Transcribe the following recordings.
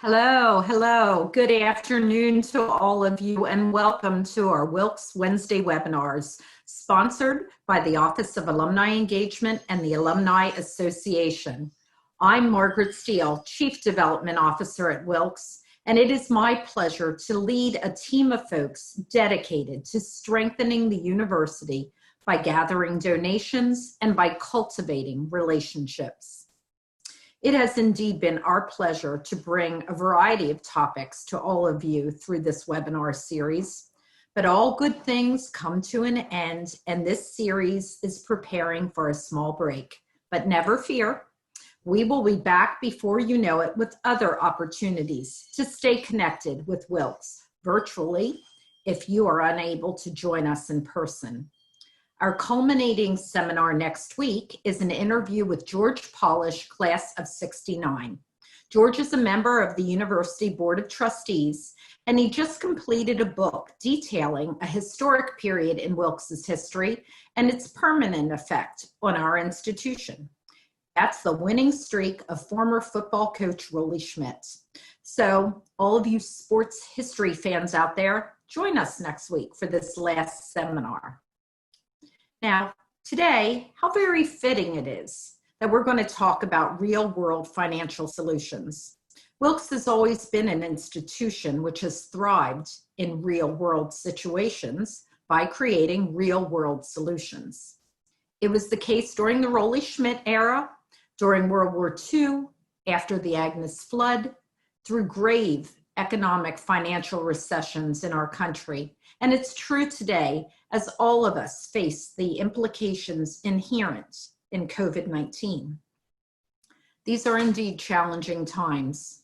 Hello, hello. Good afternoon to all of you and welcome to our Wilkes Wednesday webinars, sponsored by the Office of Alumni Engagement and the Alumni Association. I'm Margaret Steele, Chief Development Officer at Wilkes, and it is my pleasure to lead a team of folks dedicated to strengthening the university by gathering donations and by cultivating relationships. It has indeed been our pleasure to bring a variety of topics to all of you through this webinar series, but all good things come to an end, and this series is preparing for a small break. But never fear, we will be back before you know it with other opportunities to stay connected with Wilkes virtually if you are unable to join us in person. Our culminating seminar next week is an interview with George Polish, class of '69. George is a member of the University Board of Trustees, and he just completed a book detailing a historic period in Wilkes' history and its permanent effect on our institution. That's the winning streak of former football coach Rollie Schmidt. So all of you sports history fans out there, join us next week for this last seminar. Now, today, how very fitting it is that we're going to talk about real-world financial solutions. Wilkes has always been an institution which has thrived in real-world situations by creating real-world solutions. It was the case during the Rollie Schmidt era, during World War II, after the Agnes flood, through grave economic financial recessions in our country. And it's true today as all of us face the implications inherent in COVID-19. These are indeed challenging times.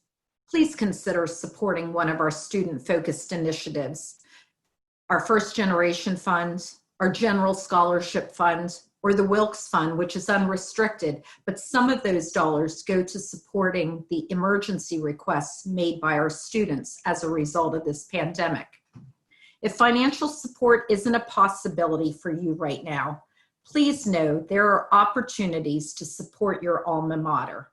Please consider supporting one of our student-focused initiatives, our First Generation Fund, our General Scholarship Fund, or the Wilkes Fund, which is unrestricted, but some of those dollars go to supporting the emergency requests made by our students as a result of this pandemic. If financial support isn't a possibility for you right now, please know there are opportunities to support your alma mater.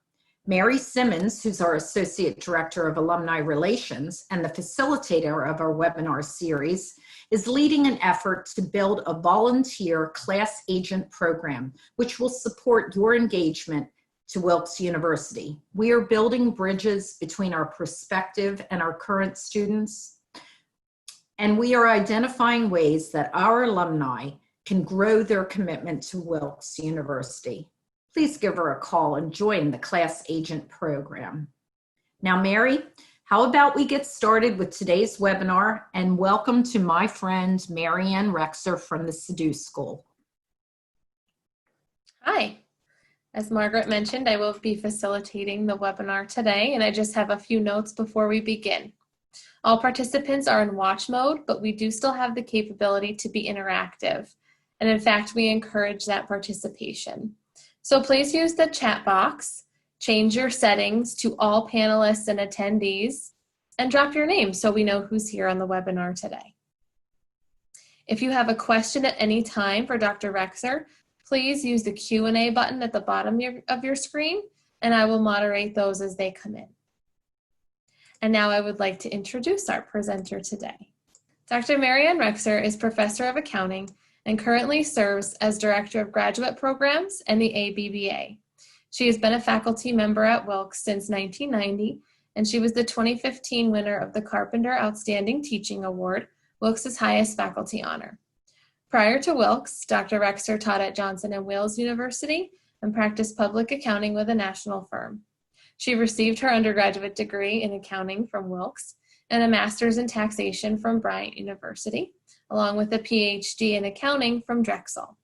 Mary Simmons, who's our Associate Director of Alumni Relations and the facilitator of our webinar series, is leading an effort to build a volunteer class agent program, which will support your engagement to Wilkes University. We are building bridges between our prospective and our current students, and we are identifying ways that our alumni can grow their commitment to Wilkes University. Please give her a call and join the class agent program. Now, Mary, how about we get started with today's webinar, and welcome to my friend Marianne Rexer from the Sidhu School. Hi. As Margaret mentioned, I will be facilitating the webinar today, and I just have a few notes before we begin. All participants are in watch mode, but we do still have the capability to be interactive. And in fact, we encourage that participation. So please use the chat box, change your settings to all panelists and attendees, and drop your name so we know who's here on the webinar today. If you have a question at any time for Dr. Rexer, please use the Q&A button at the bottom of your screen, and I will moderate those as they come in. And now I would like to introduce our presenter today. Dr. Marianne Rexer is Professor of Accounting and currently serves as Director of Graduate Programs and the ABBA. She has been a faculty member at Wilkes since 1990, and she was the 2015 winner of the Carpenter Outstanding Teaching Award, Wilkes' highest faculty honor. Prior to Wilkes, Dr. Rexer taught at Johnson & Wales University and practiced public accounting with a national firm. She received her undergraduate degree in accounting from Wilkes and a master's in taxation from Bryant University, along with a PhD in accounting from Drexel.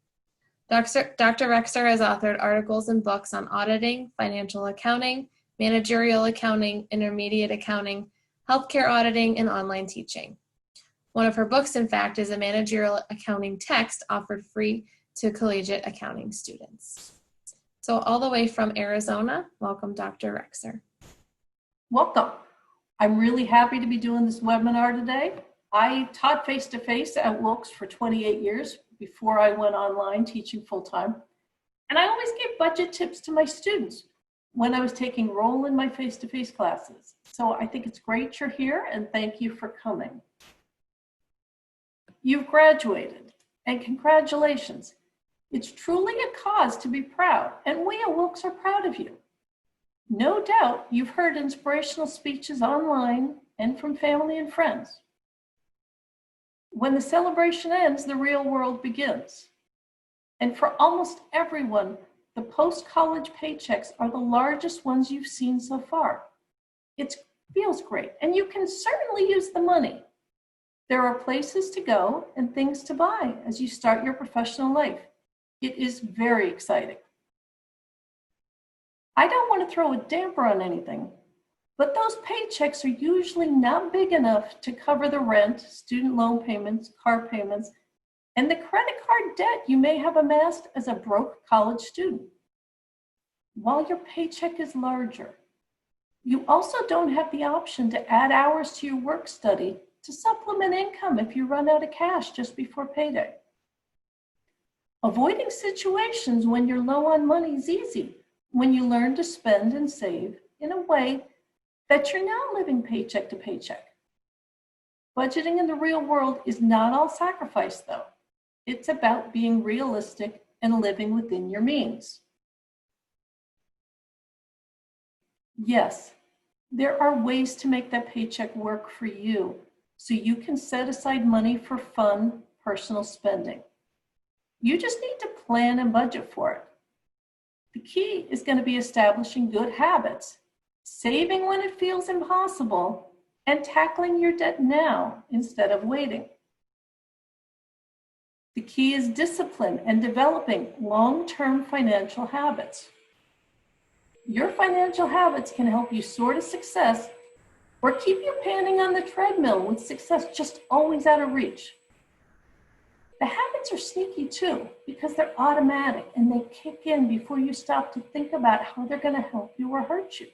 Dr. Rexer has authored articles and books on auditing, financial accounting, managerial accounting, intermediate accounting, healthcare auditing, and online teaching. One of her books, in fact, is a managerial accounting text offered free to collegiate accounting students. So all the way from Arizona, welcome Dr. Rexer. Welcome. I'm really happy to be doing this webinar today. I taught face-to-face at Wilkes for 28 years before I went online teaching full-time. And I always gave budget tips to my students. when I was taking role in my face-to-face classes. So I think it's great you're here, and thank you for coming. You've graduated, and congratulations. It's truly a cause to be proud, and we at Wilkes are proud of you. No doubt you've heard inspirational speeches online and from family and friends. When the celebration ends, the real world begins. And for almost everyone, the post-college paychecks are the largest ones you've seen so far. It feels great, and you can certainly use the money. There are places to go and things to buy as you start your professional life. It is very exciting. I don't want to throw a damper on anything, but those paychecks are usually not big enough to cover the rent, student loan payments, car payments, and the credit card debt you may have amassed as a broke college student. While your paycheck is larger, you also don't have the option to add hours to your work study to supplement income if you run out of cash just before payday. Avoiding situations when you're low on money is easy when you learn to spend and save in a way that you're not living paycheck to paycheck. Budgeting in the real world is not all sacrifice, though. It's about being realistic and living within your means. Yes, there are ways to make that paycheck work for you so you can set aside money for fun, personal spending. You just need to plan and budget for it. The key is going to be establishing good habits, saving when it feels impossible, and tackling your debt now instead of waiting. The key is discipline and developing long-term financial habits. Your financial habits can help you soar to success or keep you panning on the treadmill with success just always out of reach. The habits are sneaky too because they're automatic and they kick in before you stop to think about how they're going to help you or hurt you.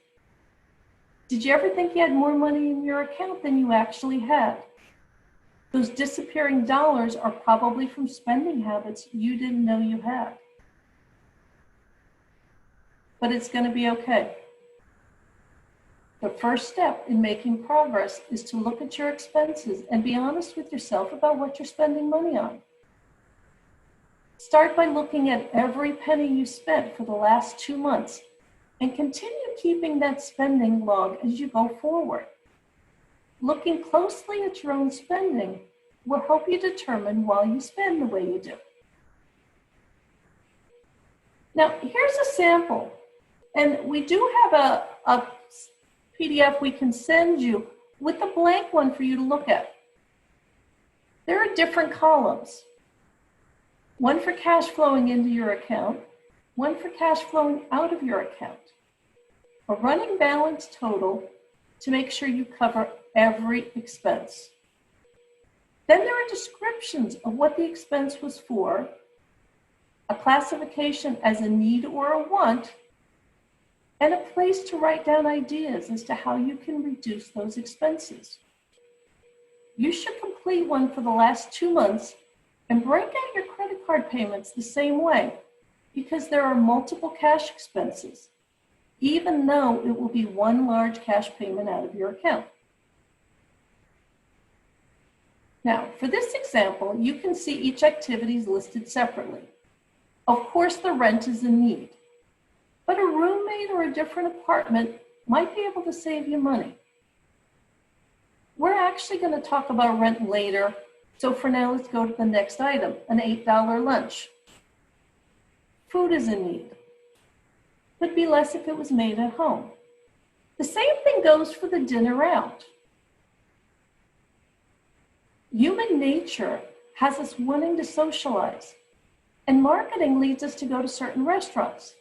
Did you ever think you had more money in your account than you actually had? Those disappearing dollars are probably from spending habits you didn't know you had. But it's going to be okay. The first step in making progress is to look at your expenses and be honest with yourself about what you're spending money on. Start by looking at every penny you spent for the last 2 months and continue keeping that spending log as you go forward. Looking closely at your own spending will help you determine why you spend the way you do. Now, here's a sample. And we do have a PDF we can send you with a blank one for you to look at. There are different columns. One for cash flowing into your account, one for cash flowing out of your account. A running balance total to make sure you cover every expense. Then there are descriptions of what the expense was for, a classification as a need or a want, and a place to write down ideas as to how you can reduce those expenses. You should complete one for the last 2 months and break out your credit card payments the same way because there are multiple cash expenses, even though it will be one large cash payment out of your account. Now, for this example, you can see each activity is listed separately. Of course, the rent is a need, but a roommate or a different apartment might be able to save you money. We're actually going to talk about rent later, so for now, let's go to the next item, an $8 lunch. Food is a need. Could be less if it was made at home. The same thing goes for the dinner out. Human nature has us wanting to socialize, and marketing leads us to go to certain restaurants.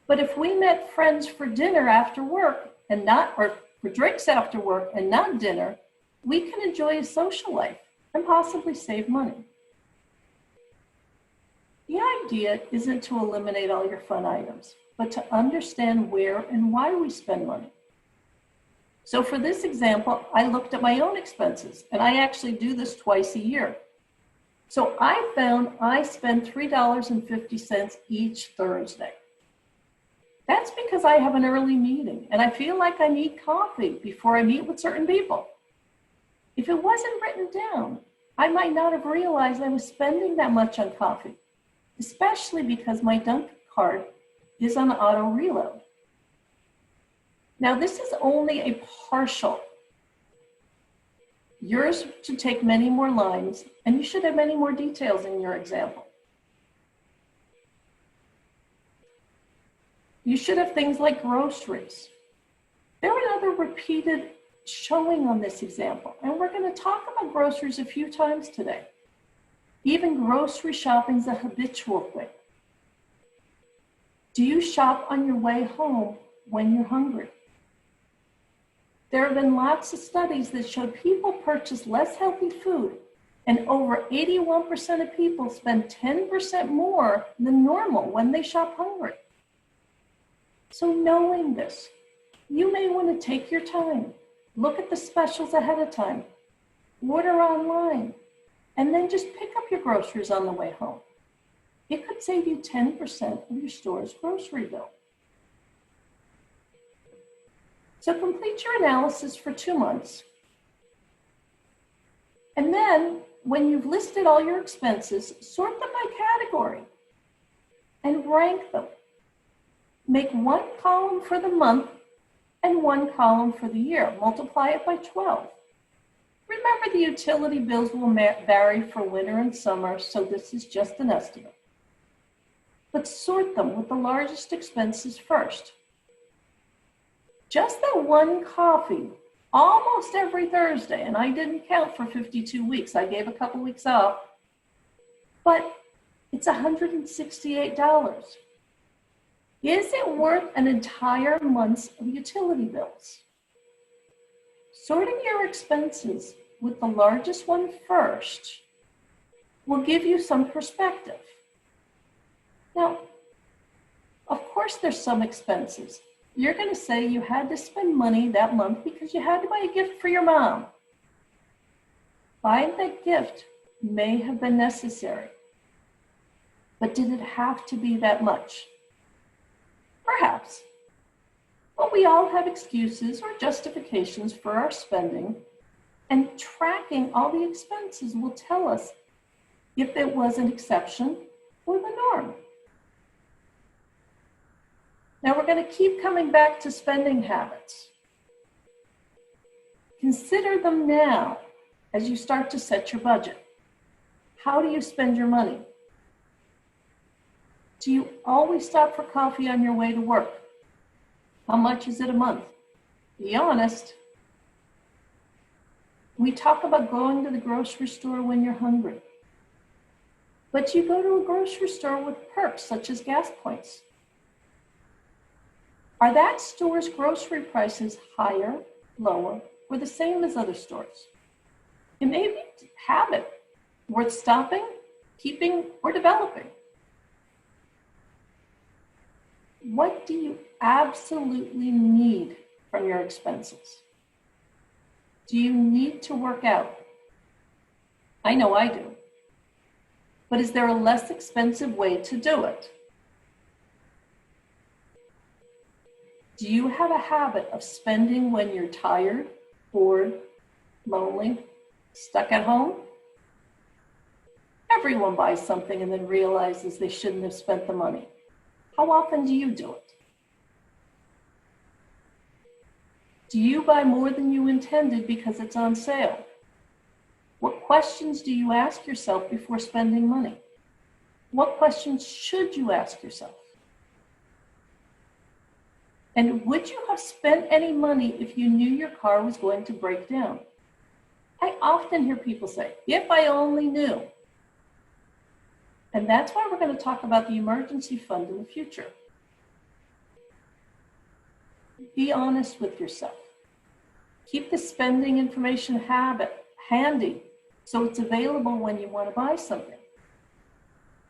But if we met friends for dinner after work and not, or for drinks after work and not dinner, we can enjoy a social life and possibly save money. The idea isn't to eliminate all your fun items, but to understand where and why we spend money. So for this example, I looked at my own expenses, and I actually do this twice a year. So I found I spend $3.50 each Thursday. That's because I have an early meeting and I feel like I need coffee before I meet with certain people. If it wasn't written down, I might not have realized I was spending that much on coffee, especially because my Dunkin' card is on auto reload. Now, this is only a partial. Yours should take many more lines, and you should have many more details in your example. You should have things like groceries. There are another repeated showing on this example, and we're going to talk about groceries a few times today. Even grocery shopping is a habitual thing. Do you shop on your way home when you're hungry? There have been lots of studies that showed people purchase less healthy food, and over 81% of people spend 10% more than normal when they shop hungry. So knowing this, you may want to take your time, look at the specials ahead of time, order online, and then just pick up your groceries on the way home. It could save you 10% of your store's grocery bill. So complete your analysis for 2 months. And then when you've listed all your expenses, sort them by category and rank them. Make one column for the month and one column for the year. Multiply it by 12. Remember, the utility bills will vary for winter and summer, so this is just an estimate. But sort them with the largest expenses first. Just that one coffee, almost every Thursday, and I didn't count for 52 weeks. I gave a couple weeks off, but it's $168. Is it worth an entire month's of utility bills? Sorting your expenses with the largest one first will give you some perspective. Now, of course, there's some expenses. You're going to say you had to spend money that month because you had to buy a gift for your mom. Buying that gift may have been necessary, but did it have to be that much? Perhaps. But we all have excuses or justifications for our spending, and tracking all the expenses will tell us if it was an exception or the norm. Now we're going to keep coming back to spending habits. Consider them now as you start to set your budget. How do you spend your money? Do you always stop for coffee on your way to work? How much is it a month? Be honest. We talk about going to the grocery store when you're hungry. But you go to a grocery store with perks such as gas points. Are that store's grocery prices higher, lower, or the same as other stores? It may be a habit worth stopping, keeping, or developing. What do you absolutely need from your expenses? Do you need to work out? I know I do. But is there a less expensive way to do it? Do you have a habit of spending when you're tired, bored, lonely, stuck at home? Everyone buys something and then realizes they shouldn't have spent the money. How often do you do it? Do you buy more than you intended because it's on sale? What questions do you ask yourself before spending money? What questions should you ask yourself? And would you have spent any money if you knew your car was going to break down? I often hear people say, if I only knew. And that's why we're going to talk about the emergency fund in the future. Be honest with yourself. Keep the spending information habit handy so it's available when you want to buy something.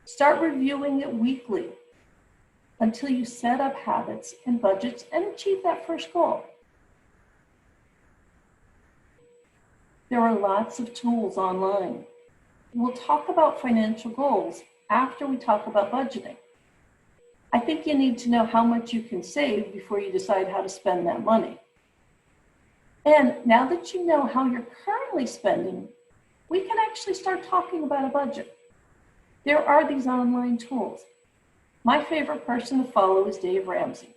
Start reviewing it weekly until you set up habits and budgets and achieve that first goal. There are lots of tools online. We'll talk about financial goals after we talk about budgeting. I think you need to know how much you can save before you decide how to spend that money. And now that you know how you're currently spending, we can actually start talking about a budget. There are these online tools. My favorite person to follow is Dave Ramsey.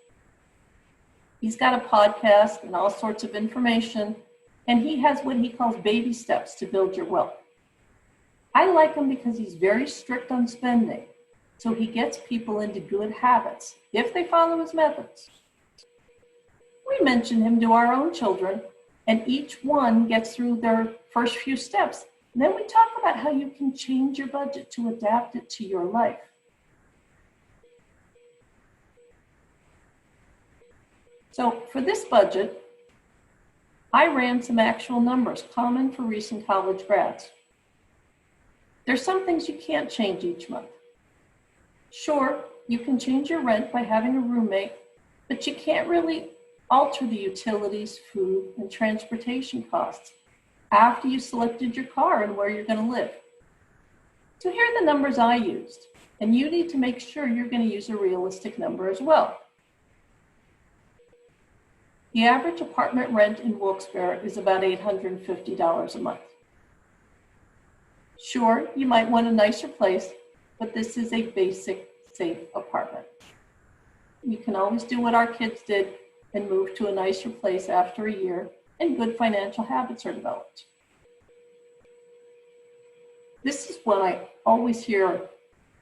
He's got a podcast and all sorts of information, and he has what he calls baby steps to build your wealth. I like him because he's very strict on spending, so he gets people into good habits if they follow his methods. We mention him to our own children, and each one gets through their first few steps. And then we talk about how you can change your budget to adapt it to your life. So for this budget, I ran some actual numbers common for recent college grads. There's some things you can't change each month. Sure, you can change your rent by having a roommate, but you can't really alter the utilities, food, and transportation costs after you selected your car and where you're going to live. So here are the numbers I used, and you need to make sure you're going to use a realistic number as well. The average apartment rent in Wilkes is about $850 a month. Sure, you might want a nicer place, but this is a basic, safe apartment. You can always do what our kids did and move to a nicer place after a year, and good financial habits are developed. This is what I always hear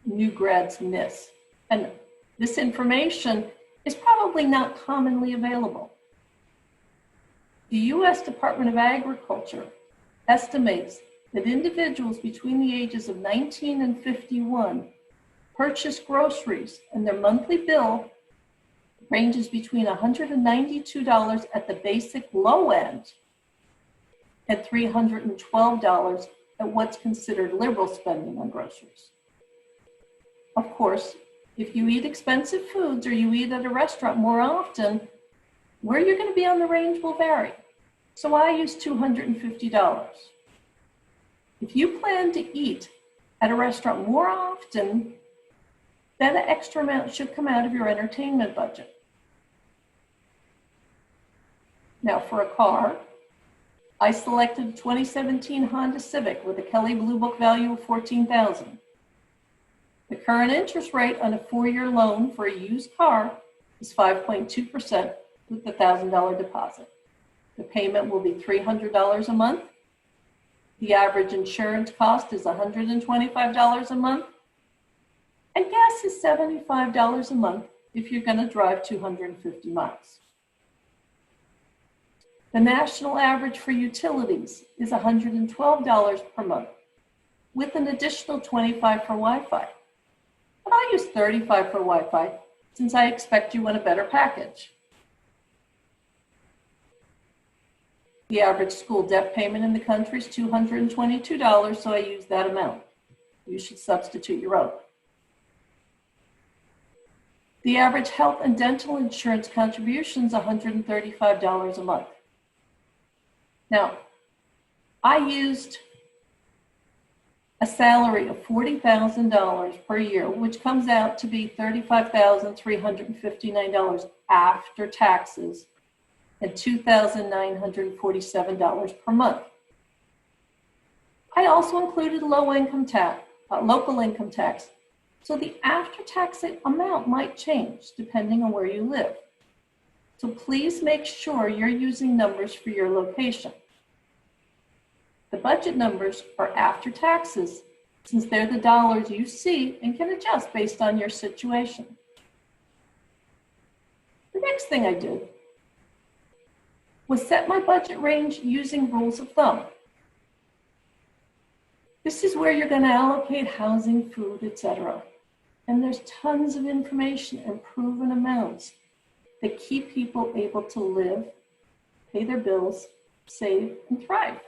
new grads miss, and this information is probably not commonly available. The U.S. Department of Agriculture estimates that individuals between the ages of 19 and 51 purchase groceries, and their monthly bill ranges between $192 at the basic low end and $312 at what's considered liberal spending on groceries. Of course, if you eat expensive foods or you eat at a restaurant more often, where you're going to be on the range will vary. So I use $250. If you plan to eat at a restaurant more often, that extra amount should come out of your entertainment budget. Now for a car, I selected a 2017 Honda Civic with a Kelley Blue Book value of $14,000. The current interest rate on a 4-year loan for a used car is 5.2% with the $1,000 deposit. The payment will be $300 a month. The average insurance cost is $125 a month. And gas is $75 a month if you're going to drive 250 miles. The national average for utilities is $112 per month, with an additional $25 for Wi-Fi. But I use $35 for Wi-Fi since I expect you want a better package. The average school debt payment in the country is $222, so I use that amount. You should substitute your own. The average health and dental insurance contribution is $135 a month. Now, I used a salary of $40,000 per year, which comes out to be $35,359 after taxes and $2,947 per month. I also included local income tax, so the after-tax amount might change depending on where you live. So please make sure you're using numbers for your location. The budget numbers are after taxes, since they're the dollars you see and can adjust based on your situation. The next thing I did was set my budget range using rules of thumb. This is where you're going to allocate housing, food, etc. And there's tons of information and proven amounts that keep people able to live, pay their bills, save, and thrive.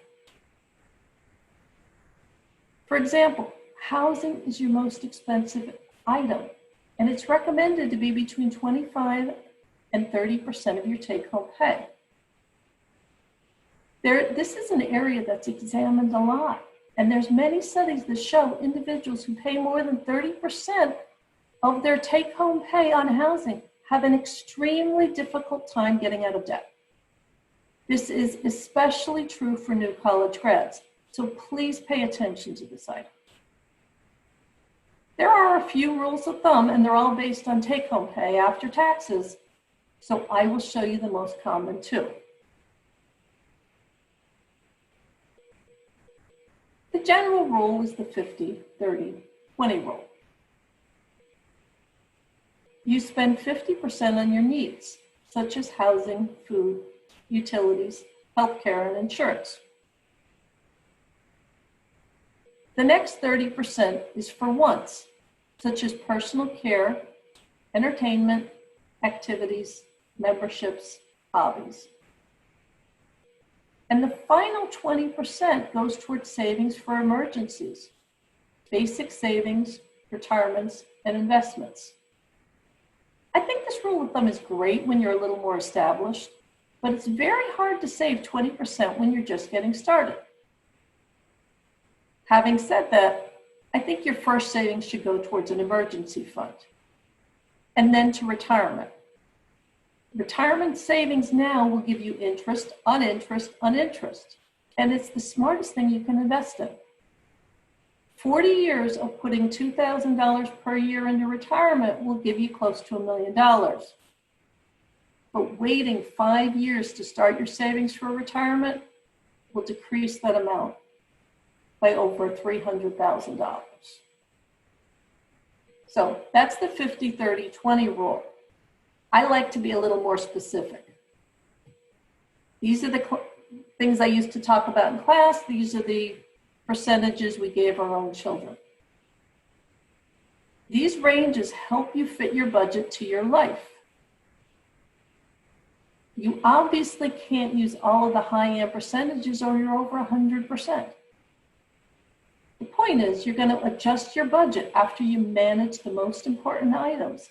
For example, housing is your most expensive item, and it's recommended to be between 25 and 30% of your take-home pay. This is an area that's examined a lot, and there's many studies that show individuals who pay more than 30% of their take-home pay on housing have an extremely difficult time getting out of debt. This is especially true for new college grads, so please pay attention to this item. There are a few rules of thumb, and they're all based on take-home pay after taxes, so I will show you the most common two. The general rule is the 50-30-20 rule. You spend 50% on your needs, such as housing, food, utilities, healthcare, and insurance. The next 30% is for wants, such as personal care, entertainment, activities, memberships, hobbies. And the final 20% goes towards savings for emergencies, basic savings, retirements, and investments. I think this rule of thumb is great when you're a little more established, but it's very hard to save 20% when you're just getting started. Having said that, I think your first savings should go towards an emergency fund, and then to retirement. Retirement savings now will give you interest on interest on interest, and it's the smartest thing you can invest in. 40 years of putting $2,000 per year into retirement will give you close to $1 million. But waiting 5 years to start your savings for retirement will decrease that amount by over $300,000. So that's the 50-30-20 rule. I like to be a little more specific. These are the things I used to talk about in class. These are the percentages we gave our own children. These ranges help you fit your budget to your life. You obviously can't use all of the high-end percentages or you're over 100%. The point is you're going to adjust your budget after you manage the most important items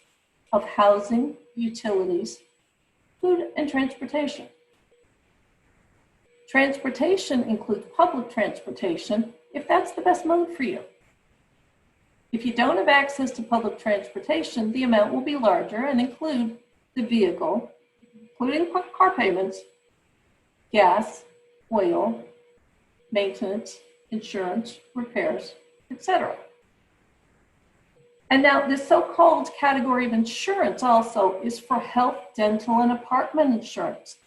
of housing, utilities, food, and transportation. Transportation includes public transportation if that's the best mode for you. If you don't have access to public transportation, the amount will be larger and include the vehicle, including car payments, gas, oil, maintenance, insurance, repairs, etc. And now this so-called category of insurance also is for health, dental, and apartment insurance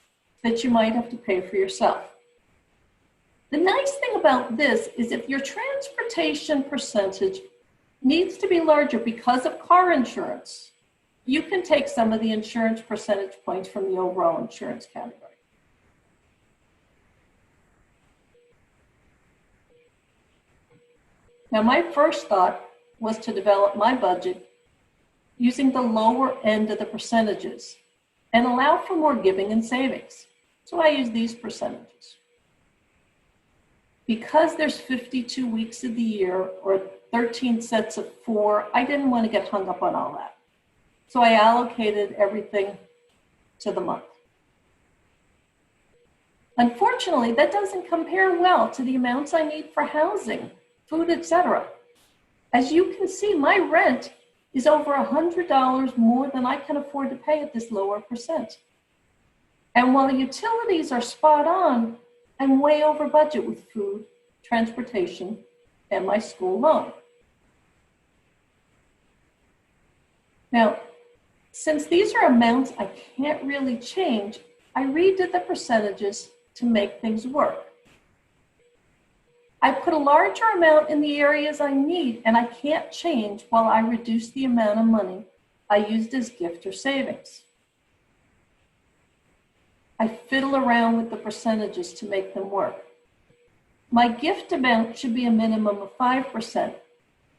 that you might have to pay for yourself. The nice thing about this is if your transportation percentage needs to be larger because of car insurance, you can take some of the insurance percentage points from the overall insurance category. Now, my first thought was to develop my budget using the lower end of the percentages and allow for more giving and savings. So I use these percentages. Because there's 52 weeks of the year or 13 sets of 4, I didn't want to get hung up on all that. So I allocated everything to the month. Unfortunately, that doesn't compare well to the amounts I need for housing, food, etc. As you can see, my rent is over $100 more than I can afford to pay at this lower percent. And while the utilities are spot on, I'm way over budget with food, transportation, and my school loan. Now, since these are amounts I can't really change, I redid the percentages to make things work. I put a larger amount in the areas I need and I can't change while I reduce the amount of money I used as gift or savings. I fiddle around with the percentages to make them work. My gift amount should be a minimum of 5%,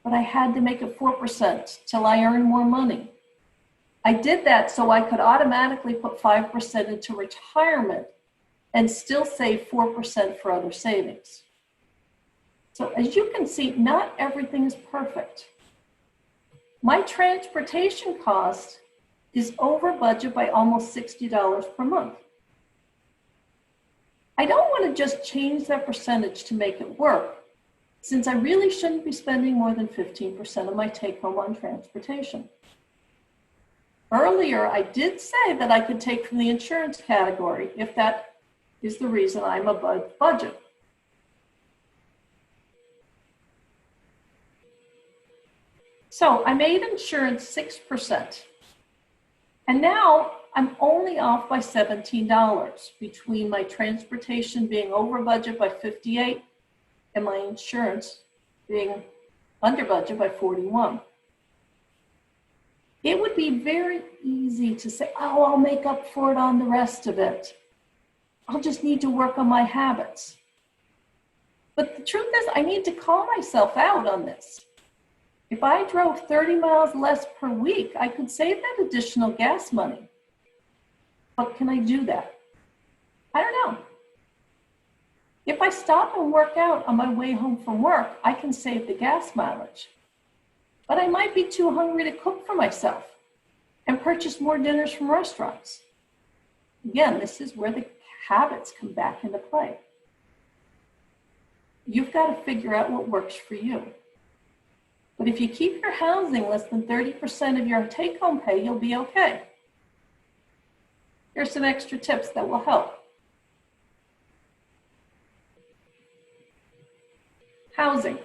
but I had to make it 4% till I earn more money. I did that so I could automatically put 5% into retirement and still save 4% for other savings. So as you can see, not everything is perfect. My transportation cost is over budget by almost $60 per month. I don't want to just change that percentage to make it work, since I really shouldn't be spending more than 15% of my take home on transportation. Earlier, I did say that I could take from the insurance category if that is the reason I'm above budget. So I made insurance 6%. And now I'm only off by $17 between my transportation being over budget by 58 and my insurance being under budget by 41. It would be very easy to say, oh, I'll make up for it on the rest of it. I'll just need to work on my habits. But the truth is, I need to call myself out on this. If I drove 30 miles less per week, I could save that additional gas money. But can I do that? I don't know. If I stop and work out on my way home from work, I can save the gas mileage. But I might be too hungry to cook for myself and purchase more dinners from restaurants. Again, this is where the habits come back into play. You've got to figure out what works for you. But if you keep your housing less than 30% of your take-home pay, you'll be okay. Here's some extra tips that will help. Housing.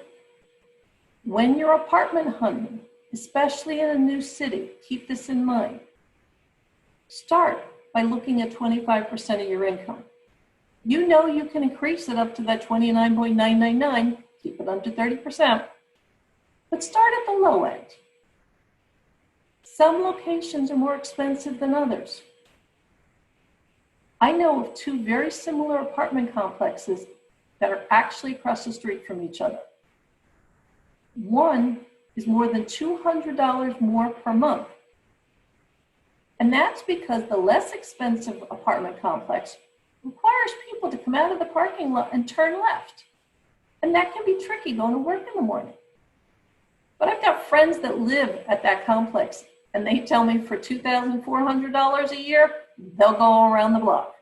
When you're apartment hunting, especially in a new city, keep this in mind. Start by looking at 25% of your income. You know you can increase it up to that 29.999, keep it under 30%, but start at the low end. Some locations are more expensive than others. I know of two very similar apartment complexes that are actually across the street from each other. One is more than $200 more per month. And that's because the less expensive apartment complex requires people to come out of the parking lot and turn left. And that can be tricky going to work in the morning. But I've got friends that live at that complex, and they tell me for $2,400 a year, they'll go around the block.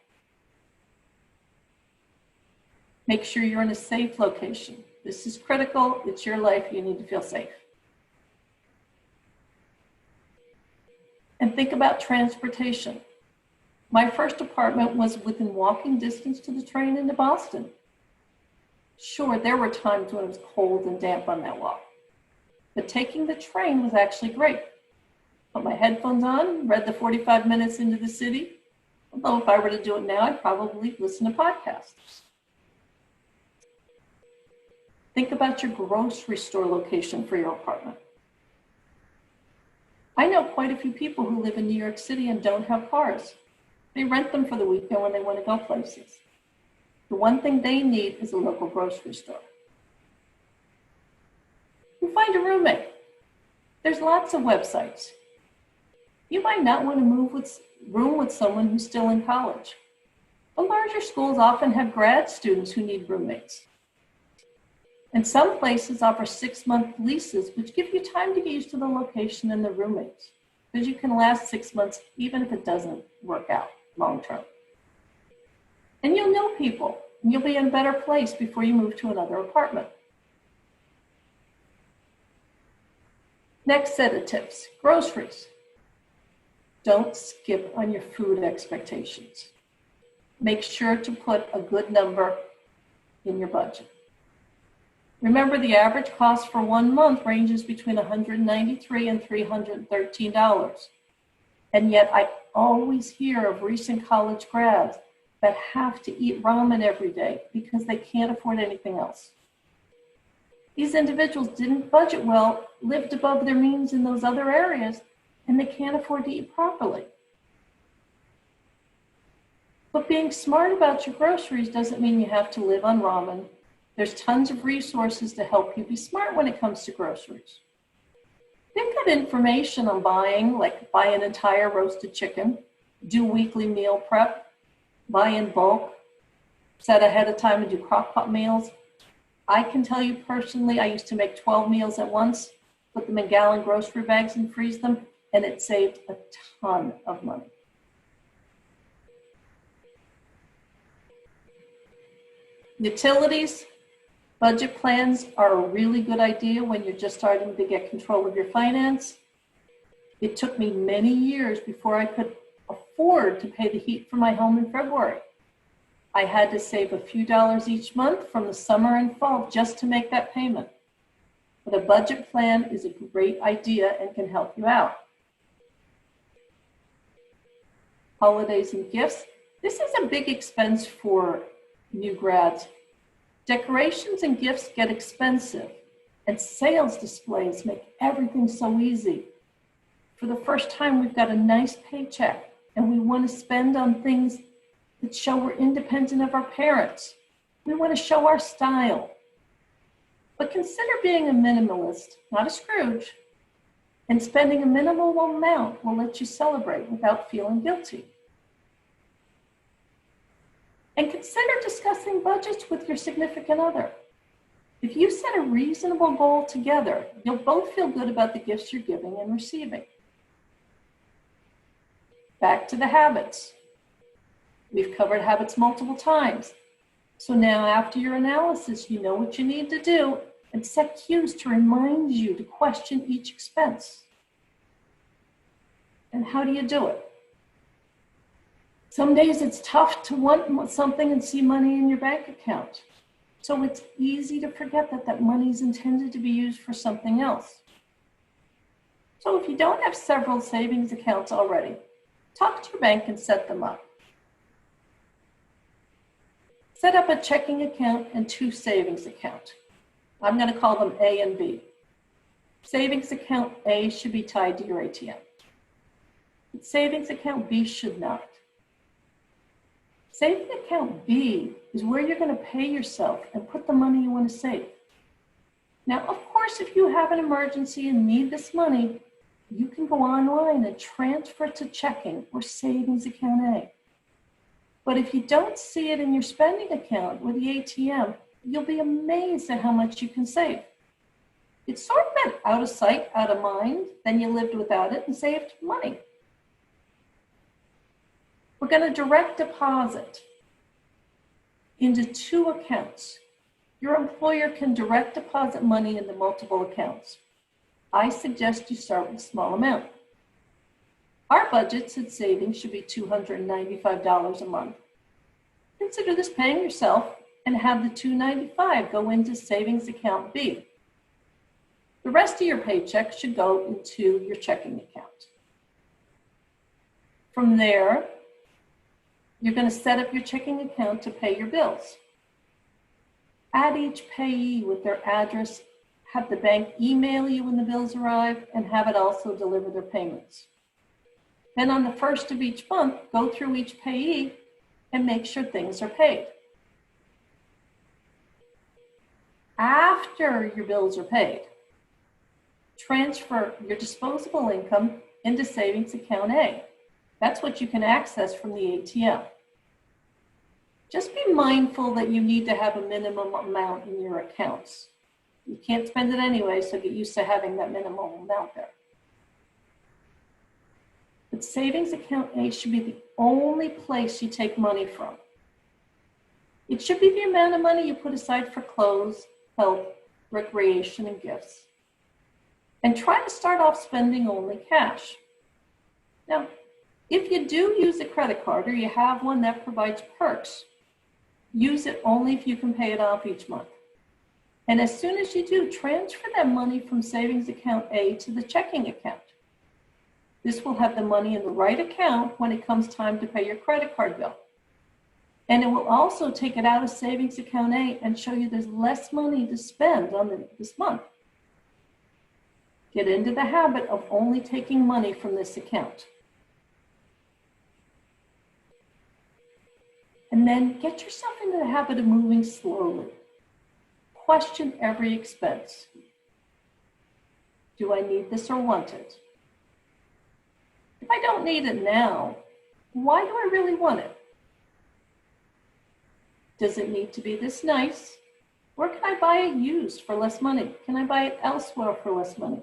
Make sure you're in a safe location. This is critical. It's your life. You need to feel safe. And think about transportation. My first apartment was within walking distance to the train into Boston. Sure, there were times when it was cold and damp on that walk, but taking the train was actually great. Put my headphones on, read the 45 minutes into the city. Although if I were to do it now, I'd probably listen to podcasts. Think about your grocery store location for your apartment. I know quite a few people who live in New York City and don't have cars. They rent them for the weekend when they want to go places. The one thing they need is a local grocery store. You find a roommate. There's lots of websites. You might not want to room with someone who's still in college. The larger schools often have grad students who need roommates. And some places offer 6-month leases, which give you time to get used to the location and the roommates, because you can last 6 months even if it doesn't work out long term. And you'll know people, and you'll be in a better place before you move to another apartment. Next set of tips, groceries. Don't skip on your food expectations. Make sure to put a good number in your budget. Remember, the average cost for 1 month ranges between $193 and $313. And yet I always hear of recent college grads that have to eat ramen every day because they can't afford anything else. These individuals didn't budget well, lived above their means in those other areas, and they can't afford to eat properly. But being smart about your groceries doesn't mean you have to live on ramen. There's tons of resources to help you be smart when it comes to groceries. They've got information on buying, like buy an entire roasted chicken, do weekly meal prep, buy in bulk, set ahead of time and do crock pot meals. I can tell you personally, I used to make 12 meals at once, put them in gallon grocery bags and freeze them, and it saved a ton of money. Utilities. Budget plans are a really good idea when you're just starting to get control of your finance. It took me many years before I could afford to pay the heat for my home in February. I had to save a few dollars each month from the summer and fall just to make that payment. But a budget plan is a great idea and can help you out. Holidays and gifts. This is a big expense for new grads. Decorations and gifts get expensive, and sales displays make everything so easy. For the first time, we've got a nice paycheck, and we want to spend on things that show we're independent of our parents. We want to show our style. But consider being a minimalist, not a Scrooge, and spending a minimal amount will let you celebrate without feeling guilty. And consider discussing budgets with your significant other. If you set a reasonable goal together, you'll both feel good about the gifts you're giving and receiving. Back to the habits. We've covered habits multiple times. So now after your analysis, you know what you need to do and set cues to remind you to question each expense. And how do you do it? Some days it's tough to want something and see money in your bank account. So it's easy to forget that that money is intended to be used for something else. So if you don't have several savings accounts already, talk to your bank and set them up. Set up a checking account and 2 savings accounts. I'm going to call them A and B. Savings account A should be tied to your ATM. But savings account B should not. Savings account B is where you're going to pay yourself and put the money you want to save. Now, of course, if you have an emergency and need this money, you can go online and transfer it to checking or savings account A. But if you don't see it in your spending account with the ATM, you'll be amazed at how much you can save. It's sort of been out of sight, out of mind, then you lived without it and saved money. We're going to direct deposit into 2 accounts. Your employer can direct deposit money into multiple accounts. I suggest you start with a small amount. Our budget said savings should be $295 a month. Consider this paying yourself and have the $295 go into savings account B. The rest of your paycheck should go into your checking account. From there, you're going to set up your checking account to pay your bills. Add each payee with their address, have the bank email you when the bills arrive, and have it also deliver their payments. Then on the first of each month, go through each payee and make sure things are paid. After your bills are paid, transfer your disposable income into savings account A. That's what you can access from the ATM. Just be mindful that you need to have a minimum amount in your accounts. You can't spend it anyway, so get used to having that minimum amount there. But savings account A should be the only place you take money from. It should be the amount of money you put aside for clothes, health, recreation, and gifts. And try to start off spending only cash. Now, if you do use a credit card or you have one that provides perks, use it only if you can pay it off each month. And as soon as you do, transfer that money from savings account A to the checking account. This will have the money in the right account when it comes time to pay your credit card bill. And it will also take it out of savings account A and show you there's less money to spend on this month. Get into the habit of only taking money from this account. And then get yourself into the habit of moving slowly. Question every expense. Do I need this or want it? If I don't need it now, why do I really want it? Does it need to be this nice? Or can I buy it used for less money? Can I buy it elsewhere for less money?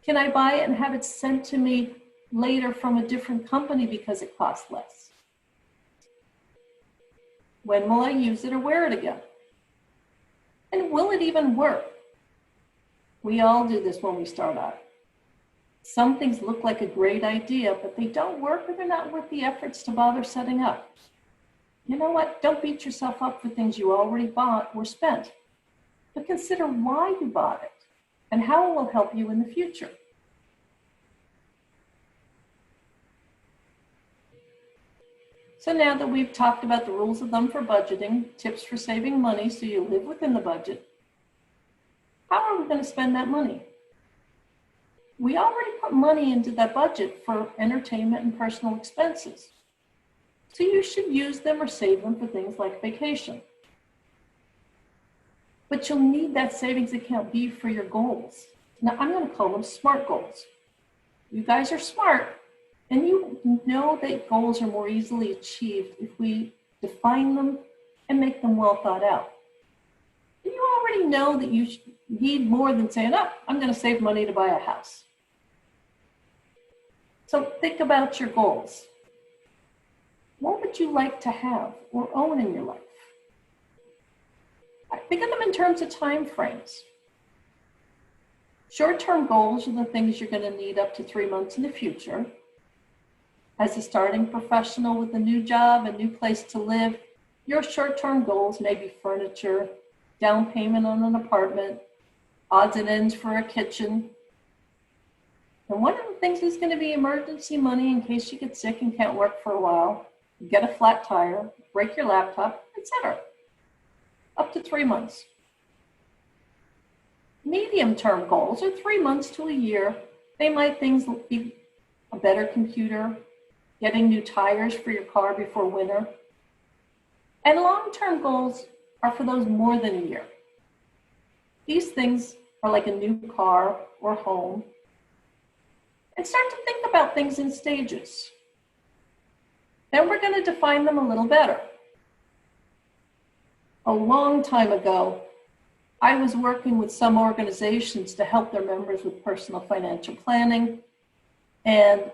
Can I buy it and have it sent to me later from a different company because it costs less? When will I use it or wear it again? And will it even work? We all do this when we start out. Some things look like a great idea, but they don't work or they're not worth the efforts to bother setting up. You know what? Don't beat yourself up for things you already bought or spent, but consider why you bought it and how it will help you in the future. So now that we've talked about the rules of thumb for budgeting, tips for saving money so you live within the budget, how are we going to spend that money? We already put money into that budget for entertainment and personal expenses. So you should use them or save them for things like vacation. But you'll need that savings account be for your goals. Now I'm going to call them SMART goals. You guys are smart, and you know that goals are more easily achieved if we define them and make them well thought out. And you already know that you need more than saying, oh, I'm going to save money to buy a house. So think about your goals. What would you like to have or own in your life? Think of them in terms of time frames. Short-term goals are the things you're going to need up to 3 months in the future. As a starting professional with a new job, a new place to live, your short-term goals may be furniture, down payment on an apartment, odds and ends for a kitchen. And one of the things is going to be emergency money in case you get sick and can't work for a while, get a flat tire, break your laptop, etc. Up to 3 months. Medium-term goals are 3 months to a year. They might be a better computer, getting new tires for your car before winter. And long-term goals are for those more than a year. These things are like a new car or home. And start to think about things in stages. Then we're going to define them a little better. A long time ago, I was working with some organizations to help their members with personal financial planning. And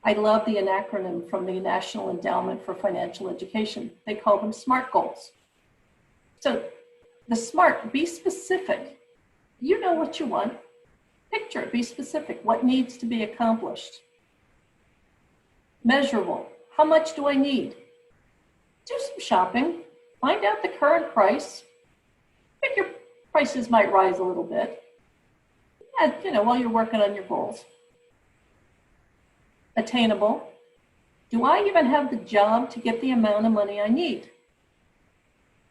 I love the acronym from the National Endowment for Financial Education. They call them SMART goals. So the SMART, be specific. You know what you want. Picture it, be specific. What needs to be accomplished? Measurable. How much do I need? Do some shopping. Find out the current price. Figure prices might rise a little bit. And, while you're working on your goals. Attainable. Do I even have the job to get the amount of money I need?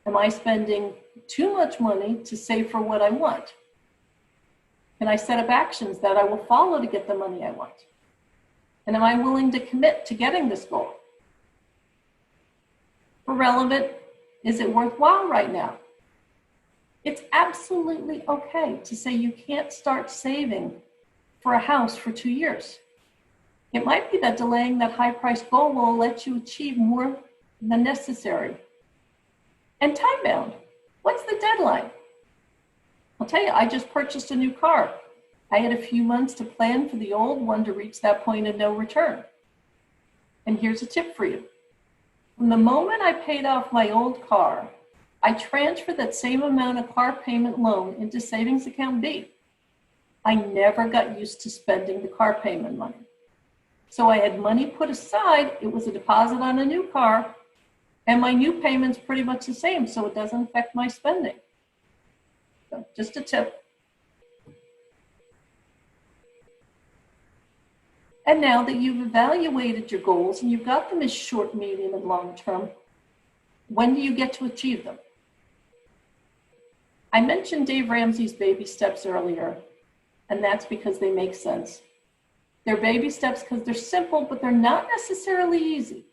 Am I spending too much money to save for what I want? Can I set up actions that I will follow to get the money I want? And am I willing to commit to getting this goal? Relevant, is it worthwhile right now? It's absolutely okay to say you can't start saving for a house for 2 years. It might be that delaying that high-priced goal will let you achieve more than necessary. And time-bound, what's the deadline? I'll tell you, I just purchased a new car. I had a few months to plan for the old one to reach that point of no return. And here's a tip for you. From the moment I paid off my old car, I transferred that same amount of car payment loan into savings account B. I never got used to spending the car payment money. So I had money put aside. It was a deposit on a new car, and my new payment's pretty much the same, so it doesn't affect my spending. So just a tip. And now that you've evaluated your goals and you've got them as short, medium, and long term, when do you get to achieve them? I mentioned Dave Ramsey's baby steps earlier, and that's because they make sense. They're baby steps because they're simple, but they're not necessarily easy.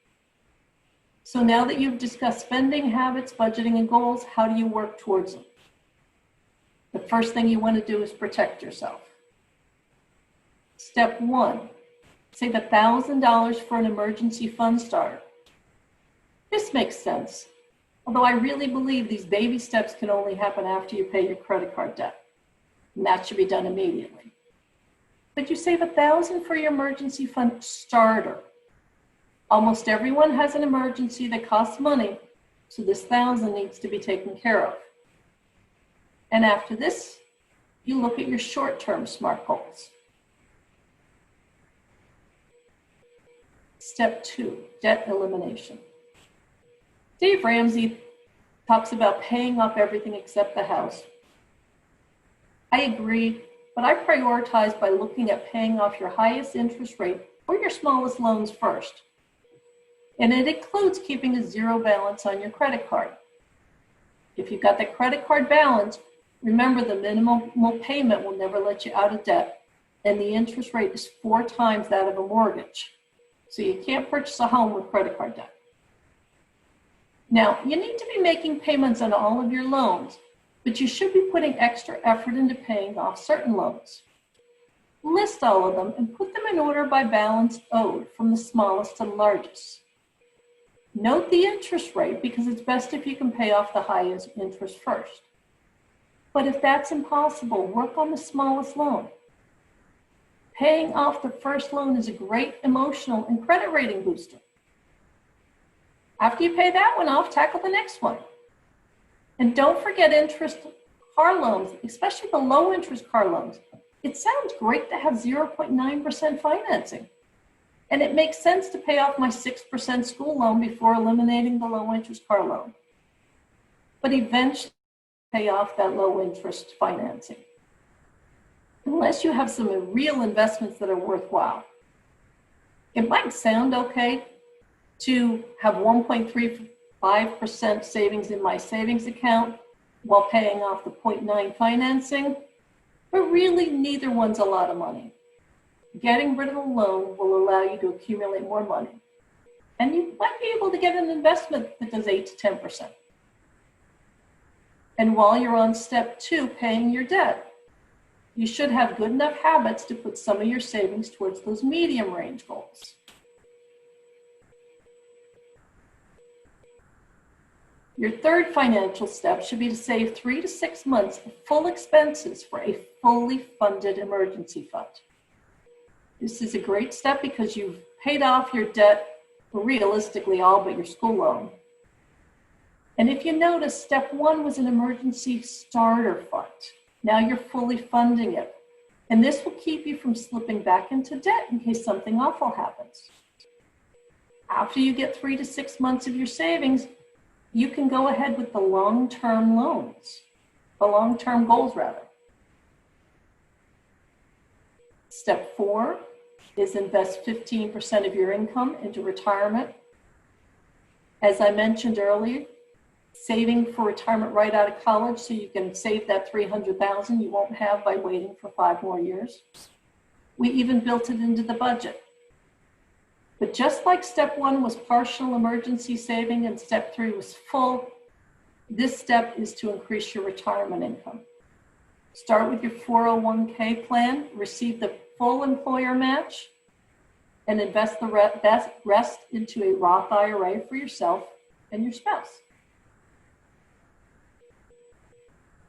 So now that you've discussed spending habits, budgeting, and goals, how do you work towards them? The first thing you want to do is protect yourself. Step 1, save $1,000 for an emergency fund starter. This makes sense, although I really believe these baby steps can only happen after you pay your credit card debt, and that should be done immediately. But you save $1,000 for your emergency fund starter. Almost everyone has an emergency that costs money, so this $1,000 needs to be taken care of. And after this, you look at your short-term SMART goals. Step 2, debt elimination. Dave Ramsey talks about paying off everything except the house. I agree, but I prioritize by looking at paying off your highest interest rate or your smallest loans first. And it includes keeping a zero balance on your credit card. If you've got the credit card balance, remember the minimum payment will never let you out of debt, and the interest rate is 4 times that of a mortgage. So you can't purchase a home with credit card debt. Now, you need to be making payments on all of your loans, but you should be putting extra effort into paying off certain loans. List all of them and put them in order by balance owed from the smallest to the largest. Note the interest rate because it's best if you can pay off the highest interest first. But if that's impossible, work on the smallest loan. Paying off the first loan is a great emotional and credit rating booster. After you pay that one off, tackle the next one. And don't forget interest car loans, especially the low interest car loans. It sounds great to have 0.9% financing. And it makes sense to pay off my 6% school loan before eliminating the low interest car loan. But eventually pay off that low interest financing. Unless you have some real investments that are worthwhile. It might sound okay to have 1.35% savings in my savings account while paying off the 0.9 financing, but really neither one's a lot of money. Getting rid of the loan will allow you to accumulate more money. And you might be able to get an investment that does 8 to 10%. And while you're on step 2, paying your debt, you should have good enough habits to put some of your savings towards those medium range goals. Your third financial step should be to save 3 to 6 months of full expenses for a fully funded emergency fund. This is a great step because you've paid off your debt, realistically all but your school loan. And if you notice, step 1 was an emergency starter fund. Now you're fully funding it. And this will keep you from slipping back into debt in case something awful happens. After you get 3 to 6 months of your savings, you can go ahead with the long-term loans, the long-term goals rather. Step 4 is invest 15% of your income into retirement. As I mentioned earlier, saving for retirement right out of college so you can save that $300,000 you won't have by waiting for 5 more years. We even built it into the budget. But just like step 1 was partial emergency saving and step 3 was full, this step is to increase your retirement income. Start with your 401k plan, receive the full employer match, and invest the rest into a Roth IRA for yourself and your spouse.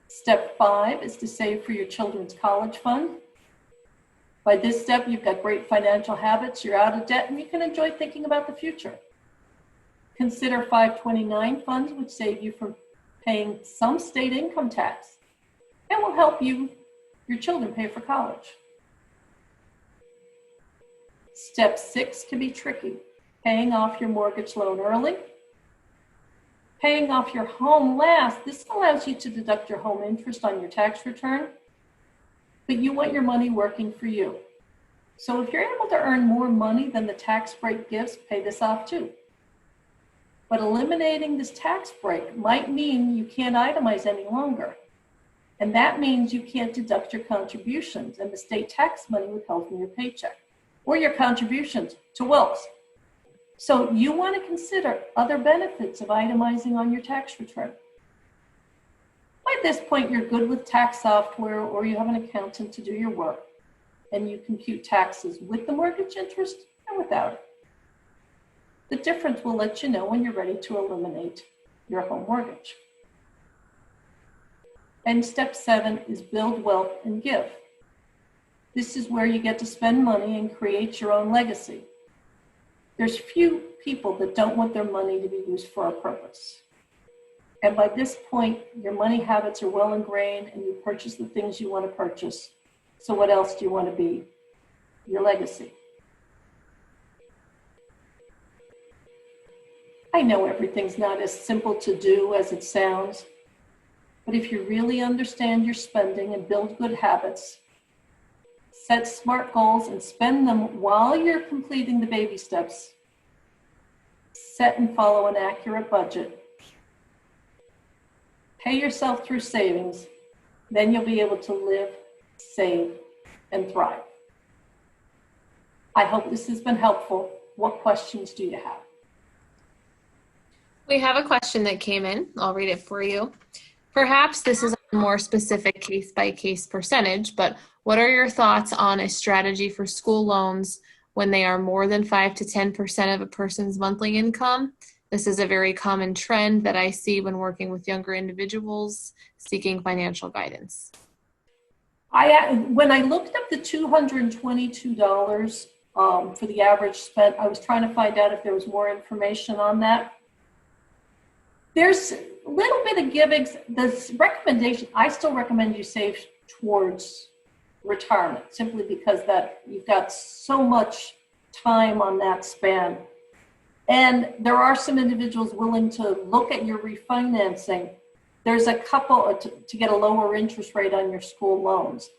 Step 5 is to save for your children's college fund. By this step, you've got great financial habits, you're out of debt, and you can enjoy thinking about the future. Consider 529 funds, which save you from paying some state income tax and will help your children pay for college. Step 6 can be tricky. Paying off your mortgage loan early. Paying off your home last. This allows you to deduct your home interest on your tax return, but you want your money working for you. So if you're able to earn more money than the tax break gives, pay this off too. But eliminating this tax break might mean you can't itemize any longer. And that means you can't deduct your contributions and the state tax money withheld from your paycheck or your contributions to Wilkes. So you want to consider other benefits of itemizing on your tax return. By this point, you're good with tax software or you have an accountant to do your work and you compute taxes with the mortgage interest and without it. The difference will let you know when you're ready to eliminate your home mortgage. And step 7 is build wealth and give. This is where you get to spend money and create your own legacy. There's few people that don't want their money to be used for a purpose. And by this point, your money habits are well ingrained and you purchase the things you want to purchase. So what else do you want to be? Your legacy. I know everything's not as simple to do as it sounds, but if you really understand your spending and build good habits, set smart goals and spend them while you're completing the baby steps, set and follow an accurate budget, pay yourself through savings, then you'll be able to live, save, and thrive. I hope this has been helpful. What questions do you have? We have a question that came in. I'll read it for you. Perhaps this is a more specific case-by-case percentage, but what are your thoughts on a strategy for school loans when they are more than 5 to 10% of a person's monthly income? This is a very common trend that I see when working with younger individuals seeking financial guidance. When I looked up the $222 for the average spent, I was trying to find out if there was more information on that. There's a little bit of giving. The recommendation, I still recommend you save towards retirement, simply because that you've got so much time on that span. And there are some individuals willing to look at your refinancing. There's a couple to get a lower interest rate on your school loans.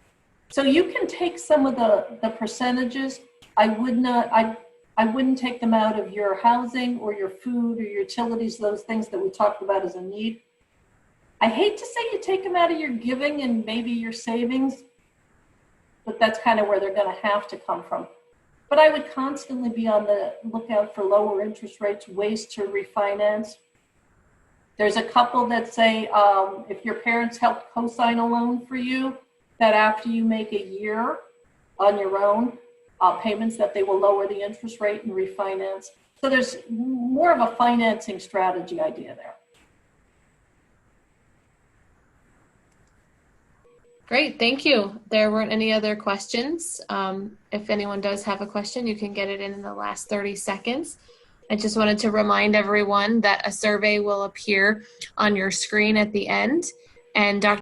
So you can take some of the percentages. I wouldn't take them out of your housing or your food or your utilities, those things that we talked about as a need. I hate to say you take them out of your giving and maybe your savings, but that's kind of where they're going to have to come from. But I would constantly be on the lookout for lower interest rates, ways to refinance. There's a couple that say if your parents helped co-sign a loan for you, that after you make a year on your own, payments, that they will lower the interest rate and refinance. So there's more of a financing strategy idea there. Great, thank you. There weren't any other questions. If anyone does have a question, you can get it in the last 30 seconds. I just wanted to remind everyone that a survey will appear on your screen at the end, and Dr.